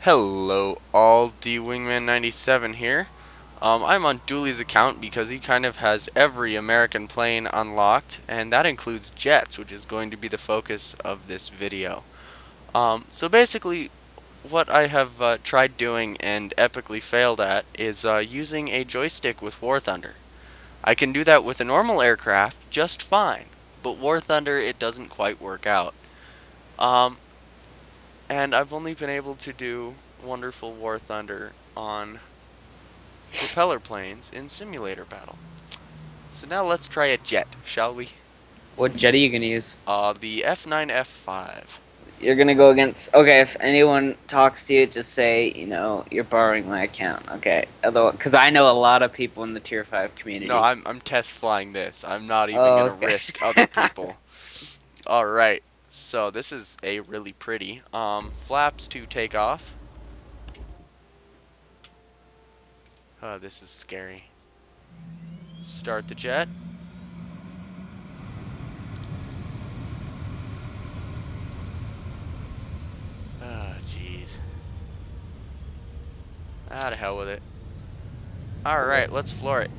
Hello all, DWINGman97 here. I'm on Dooley's account because he kind of has every American plane unlocked, and that includes jets, which is going to be the focus of this video. So basically, what I have tried doing and epically failed at is using a joystick with War Thunder. I can do that with a normal aircraft just fine, but War Thunder it doesn't quite work out. Um, and I've only been able to do wonderful War Thunder on propeller planes in simulator battle. So now let's try a jet, shall we? What jet are you gonna use? The F9 F5. You're gonna go against. Okay, if anyone talks to you, just say you're borrowing my account. Okay, otherwise, because I know a lot of people in the Tier 5 No, community. I'm test flying this. I'm not even Oh, gonna okay. risk other people. All right. So this is a really pretty flaps to take off. Oh, this is scary. Start the jet. Oh, jeez. Ah, to hell with it. All right, let's floor it.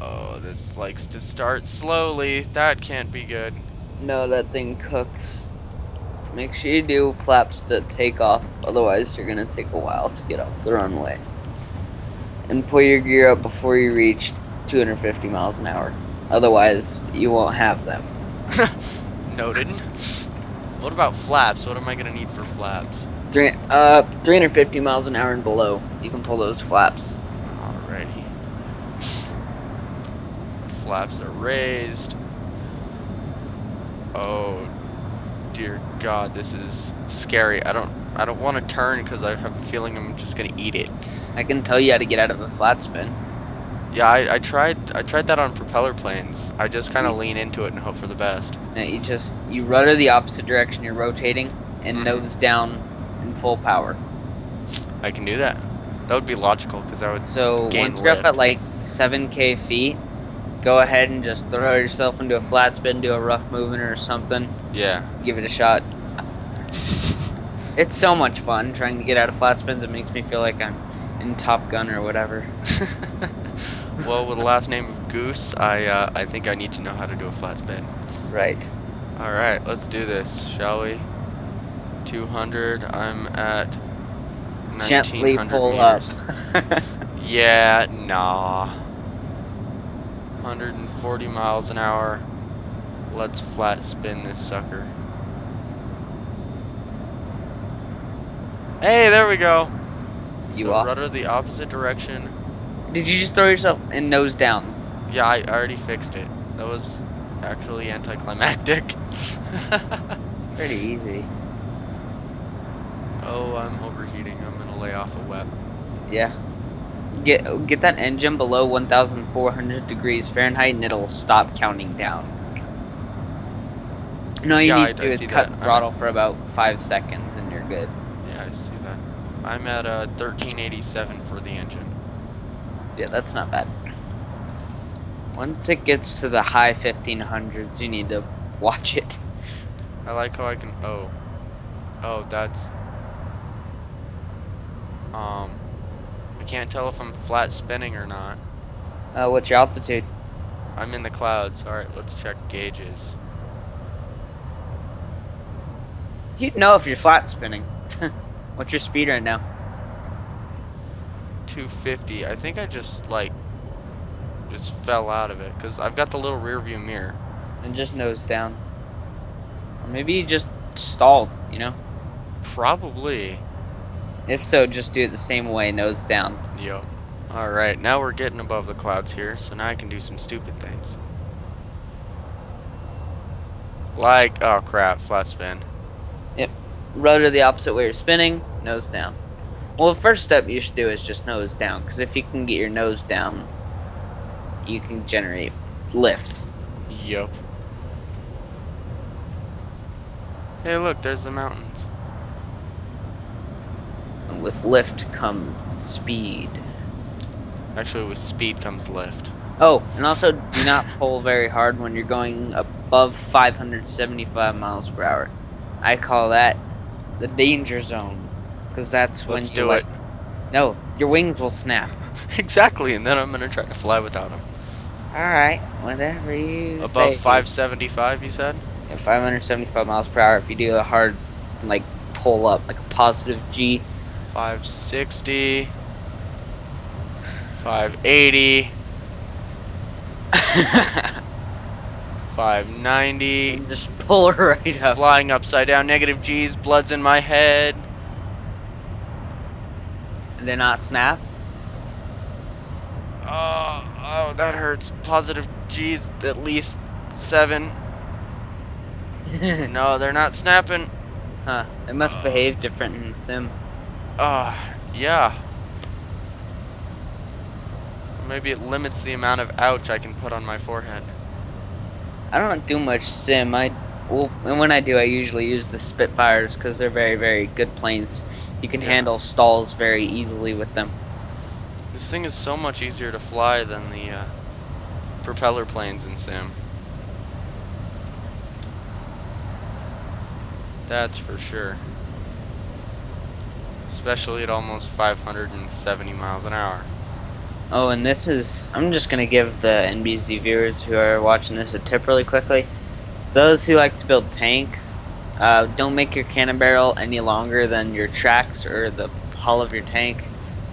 Oh, this likes to start slowly. That can't be good. No, that thing cooks. Make sure you do flaps to take off, otherwise you're gonna take a while to get off the runway. And pull your gear up before you reach 250 miles an hour. Otherwise, you won't have them. Noted. What about flaps? What am I gonna need for flaps? 350 miles an hour and below. You can pull those flaps. Alrighty. Flaps are raised. Oh, dear God, this is scary. I don't want to turn because I have a feeling I'm just gonna eat it. I can tell you how to get out of a flat spin. Yeah, I tried that on propeller planes. I just kind of lean into it and hope for the best. Now you rudder the opposite direction you're rotating and Mhm. nose down in full power. I can do that. That would be logical because I would So gain once you're up lift. at like 7K feet, go ahead and just throw yourself into a flat spin, do a rough movement or something. Yeah. Give it a shot. It's so much fun trying to get out of flat spins. It makes me feel like I'm in Top Gun or whatever. Well, with the last name of Goose, I think I need to know how to do a flat spin. Right. All right, let's do this, shall we? 200. I'm at Gently 1900 pull up. meters. Yeah, nah. 140 miles an hour. Let's flat spin this sucker. Hey, there we go. You So off? rudder the opposite direction. Did you just throw yourself in nose down? Yeah, I already fixed it. That was actually anticlimactic. Pretty easy. Oh, I'm overheating. I'm gonna lay off a web. Yeah. Get that engine below 1,400 degrees Fahrenheit and it'll stop counting down. And all you Yeah, need to I do is see cut that. throttle for about 5 seconds and you're good. Yeah, I see that. I'm at 1387 for the engine. Yeah, that's not bad. Once it gets to the high 1500s, you need to watch it. I like how I can. Oh, that's. I can't tell if I'm flat spinning or not. What's your altitude? I'm in the clouds. All right, let's check gauges. You'd know if you're flat spinning. What's your speed right now? 250. I think I just fell out of it because I've got the little rear view mirror. And just nose down. Or maybe you just stalled, Probably. If so, just do it the same way, nose down. Yup. All right, now we're getting above the clouds here, so now I can do some stupid things. Like, oh crap, flat spin. Yep. Rudder the opposite way you're spinning, nose down. Well, the first step you should do is just nose down, because if you can get your nose down, you can generate lift. Yup. Hey, look, there's the mountains. And with lift comes speed. Actually, with speed comes lift. Oh, and also do not pull very hard when you're going above 575 miles per hour. I call that the danger zone, because that's when Let's you do it. like. No, your wings will snap. Exactly, and then I'm gonna try to fly without them. All right, whatever you Above say. 575, you said? At 575 miles per hour, if you do a hard, like pull up, like a positive G. 560, 580, 590. And just pull her right up. Flying upside down, negative G's, blood's in my head. And then not snap. Oh, that hurts. Positive G's, at least 7. No, they're not snapping. Huh. It must behave different in sim. Yeah. Maybe it limits the amount of ouch I can put on my forehead. I don't do much sim. And when I do, I usually use the Spitfires because they're very, very good planes. You can Yeah. handle stalls very easily with them. This thing is so much easier to fly than the propeller planes in sim. That's for sure. Especially at almost 570 miles an hour. Oh, and I'm just going to give the NBC viewers who are watching this a tip really quickly. Those who like to build tanks, don't make your cannon barrel any longer than your tracks or the hull of your tank.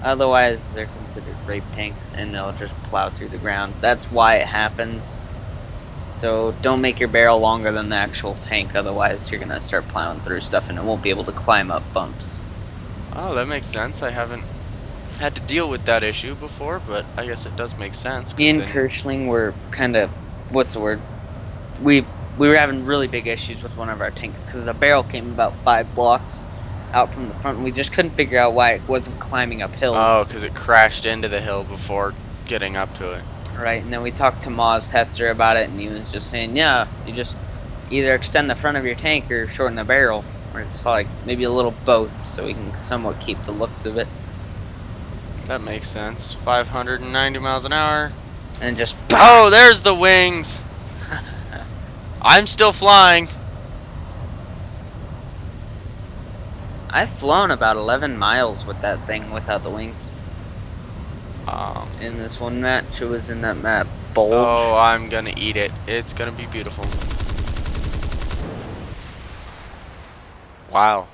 Otherwise, they're considered rape tanks and they'll just plow through the ground. That's why it happens. So don't make your barrel longer than the actual tank, otherwise you're going to start plowing through stuff and it won't be able to climb up bumps. Oh, that makes sense. I haven't had to deal with that issue before, but I guess it does make sense. Me and Kirschling were kind of, what's the word? We were having really big issues with one of our tanks because the barrel came about 5 blocks out from the front and we just couldn't figure out why it wasn't climbing up hills. Oh, because it crashed into the hill before getting up to it. Right, and then we talked to Moz Hetzer about it and he was just saying, yeah, you just either extend the front of your tank or shorten the barrel. Or just like maybe a little both so we can somewhat keep the looks of it. That makes sense. 590 miles an hour. And just Oh, there's the wings. I'm still flying. I've flown about 11 miles with that thing without the wings. In this one match, it was in that map Bulge. Oh, I'm gonna eat it. It's gonna be beautiful. Wow.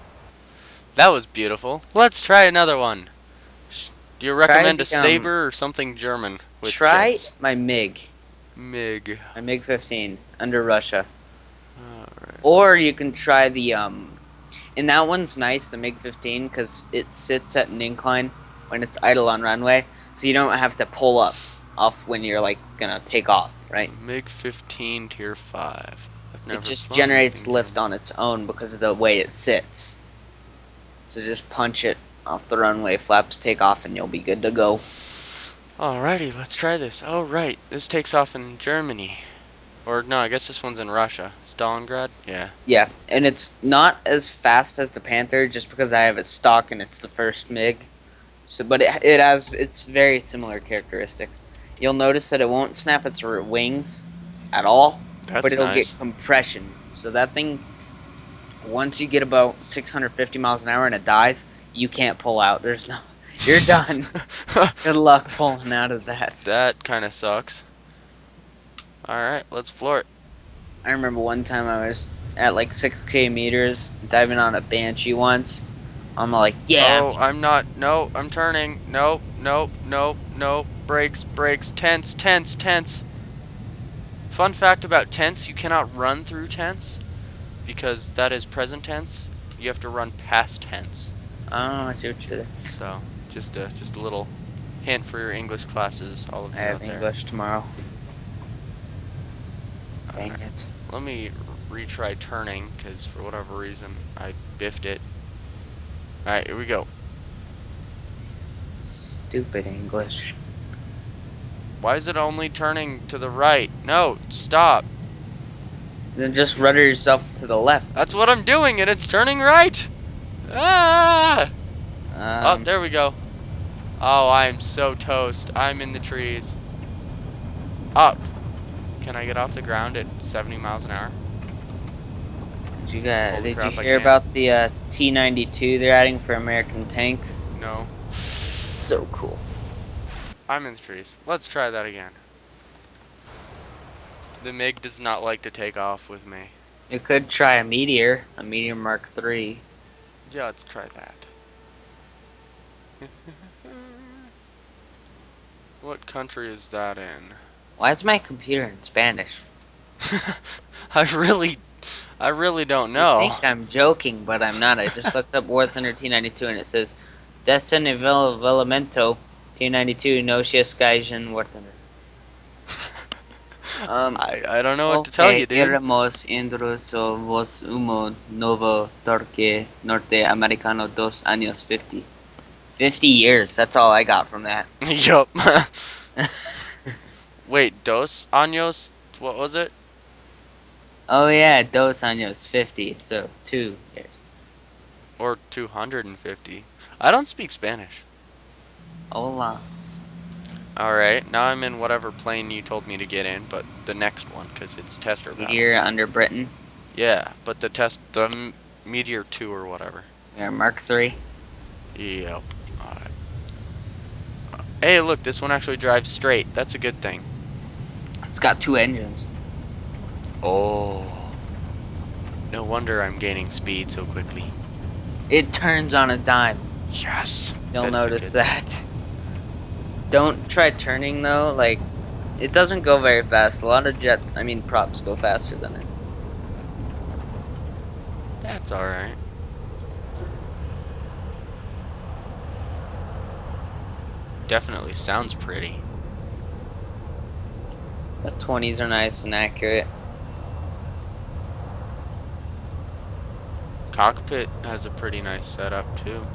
That was beautiful. Let's try another one. Do you recommend a Saber or something German with Try jets? my MiG. MiG. My MiG-15 under Russia. Alright. Or you can try the and that one's nice, the MiG-15, because it sits at an incline when it's idle on runway, so you don't have to pull up off when you're like gonna take off, right? MiG-15 Tier 5. I've never It just flown generates anything lift German. on its own because of the way it sits. So just punch it off the runway, flaps take off, and you'll be good to go. Alrighty, let's try this. Oh, right. This takes off in Germany. Or, no, I guess this one's in Russia. Stalingrad? Yeah. Yeah, and it's not as fast as the Panther just because I have it stock and it's the first MiG. So, but it's very similar characteristics. You'll notice that it won't snap its wings at all, That's but it'll nice. get compression. So that thing, once you get about 650 miles an hour in a dive, you can't pull out. You're done. Good luck pulling out of that. That kind of sucks. Alright, let's floor it. I remember one time I was at like 6K meters diving on a Banshee once. I'm like, yeah. Oh, I'm not. No, I'm turning. Nope, nope, nope, nope. Brakes, brakes. Tense, tense, tense. Fun fact about tense, you cannot run through tense because that is present tense. You have to run past tense. Oh, I see what you're there. So, just a little hint for your English classes, all of I you have out there. English tomorrow. Dang it. Let me retry turning, because for whatever reason, I biffed it. Alright, here we go. Stupid English. Why is it only turning to the right? No, stop. Then just rudder yourself to the left. That's what I'm doing, and it's turning right. Ah! Oh, there we go. Oh, I'm so toast. I'm in the trees. Up. Can I get off the ground at 70 miles an hour? Holy Did you crap, I hear can't. about the T-92 they're adding for American tanks? No. So cool. I'm in the trees. Let's try that again. The MiG does not like to take off with me. You could try a Meteor Mark III. Yeah, let's try that. What country is that in? Why is my computer in Spanish? I really, I really don't You know. think I'm joking, but I'm not. I just looked up War Thunder T-92 and it says Desenvolvimento T-92 no Gaijin War Thunder. Um, I don't know what to tell okay, you, dude. iremos intruso vos humo novo torque norte americano 2 años 50. 50 years, that's all I got from that. Yup. Wait, dos años? What was it? Oh yeah, 2 años 50, so 2 years. Or 250? I don't speak Spanish. Hola. Alright, now I'm in whatever plane you told me to get in, but the next one, because it's tester Meteor battles. under Britain. Yeah, but the Meteor 2 or whatever. Yeah, Mark III. Yep. Alright. Hey, look, this one actually drives straight. That's a good thing. It's got 2 engines. Oh. No wonder I'm gaining speed so quickly. It turns on a dime. Yes! You'll That is a notice good that. Don't try turning though, like, it doesn't go very fast. A lot of props go faster than it. That's alright. Definitely sounds pretty. The 20s are nice and accurate. Cockpit has a pretty nice setup too.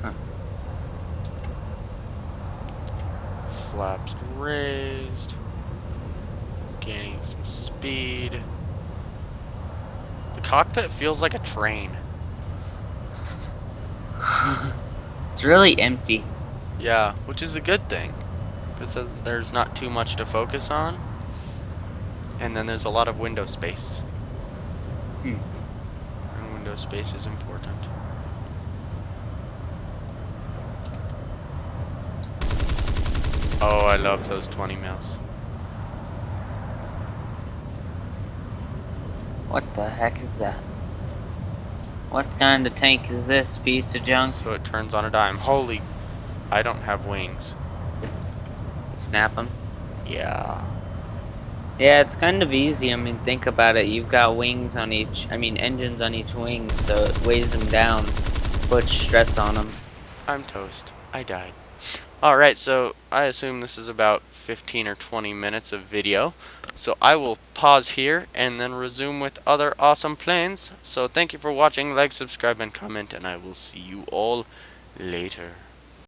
Huh. Flaps raised. Gaining some speed. The cockpit feels like a train. It's really empty. Yeah, which is a good thing. Because there's not too much to focus on. And then there's a lot of window space. Hmm. And window space is important. Oh, I love those 20 mils. What the heck is that? What kind of tank is this piece of junk? So it turns on a dime. Holy, I don't have wings. Snap them. Yeah. Yeah, it's kind of easy. I mean, think about it. You've got engines on each wing, so it weighs them down, puts stress on them. I'm toast. I died. Alright, so I assume this is about 15 or 20 minutes of video. So I will pause here and then resume with other awesome planes. So thank you for watching, like, subscribe, and comment, and I will see you all later.